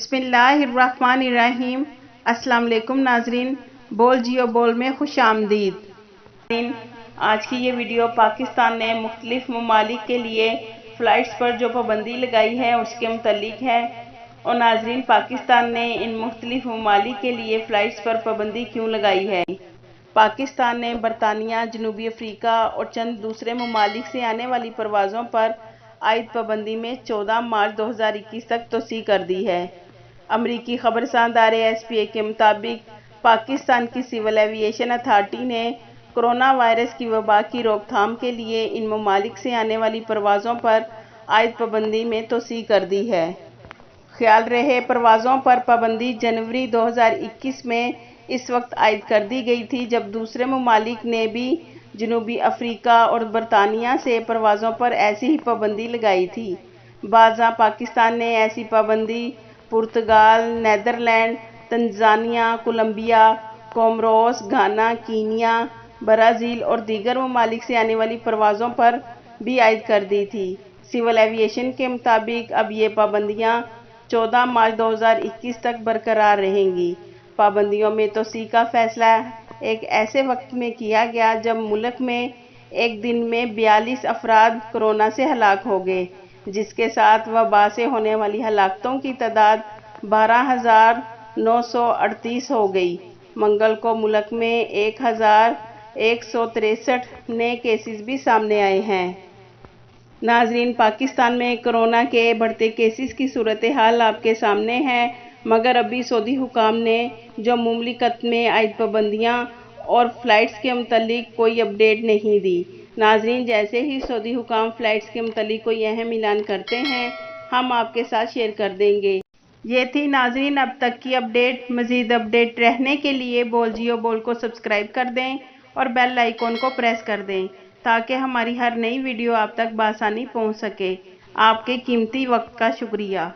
बिस्मिल्लाहिर्रहमानिर्रहीम। अस्सलाम वालेकुम नाजरीन, बोल जियो बोल में खुश आमदीद। आज की ये वीडियो पाकिस्तान ने मुख्तलिफ ममालिक के लिए फ़्लाइट्स पर जो पाबंदी लगाई है उसके मुतल्लिक है। और नाजरीन, पाकिस्तान ने इन मुख्तलिफ ममालिक के लिए फ़्लाइट्स पर पाबंदी क्यों लगाई है? पाकिस्तान ने बरतानिया, जनूबी अफ्रीका और चंद दूसरे ममालिक से आने वाली परवाज़ों पर आयद पाबंदी में 14 मार्च 2021 तक तोसी कर दी है। अमरीकी खबरसां इदारे SPA के मुताबिक पाकिस्तान की सिविल एविएशन अथॉरिटी ने कोरोना वायरस की वबा की रोकथाम के लिए इन ममालिक से आने वाली परवाज़ों पर आयद पाबंदी में तोसी कर दी है। ख्याल रहे, परवाज़ों पर पाबंदी जनवरी 2021 में इस वक्त आयद कर दी गई थी जब दूसरे ममालिक ने भी जनूबी अफ्रीका और बरतानिया से परवाज़ों पर ऐसी ही पाबंदी लगाई थी। बाज़ा पाकिस्तान ने ऐसी पाबंदी पुर्तगाल, नीदरलैंड, तंजानिया, कोलंबिया, कोमोरोस, घाना, कीनिया, ब्राज़ील और दीगर ममालिक से आने वाली परवाज़ों पर भी आयद कर दी थी। सिविल एविएशन के मुताबिक अब ये पाबंदियाँ 14 मार्च 2021 तक बरकरार रहेंगी। पाबंदियों में तोसी का फैसला एक ऐसे वक्त में किया गया जब मुल्क में एक दिन में 42 अफराद कोरोना से हलाक हो गए, जिसके साथ वबा से होने वाली हलाकतों की तादाद 12,938 हो गई। मंगल को मुल्क में 1,163 नए केसेस भी सामने आए हैं। नाजरीन, पाकिस्तान में कोरोना के बढ़ते केसेस की सूरत हाल आपके सामने है, मगर अभी सऊदी हुकाम ने जो मुमलिकत में आयद पाबंदियाँ और फ़्लाइट्स के मुतल्लिक कोई अपडेट नहीं दी। नाजरीन, जैसे ही सऊदी हुकाम फ़्लाइट्स के मुतल्लिक कोई अहम ऐलान करते हैं हम आपके साथ शेयर कर देंगे। ये थी नाजरीन अब तक की अपडेट। मज़ीद अपडेट रहने के लिए बोल जियो बोल को सब्सक्राइब कर दें और बेल आइकॉन को प्रेस कर दें ताकि हमारी हर नई वीडियो आप तक बआसानी पहुंच सके। आपके कीमती वक्त का शुक्रिया।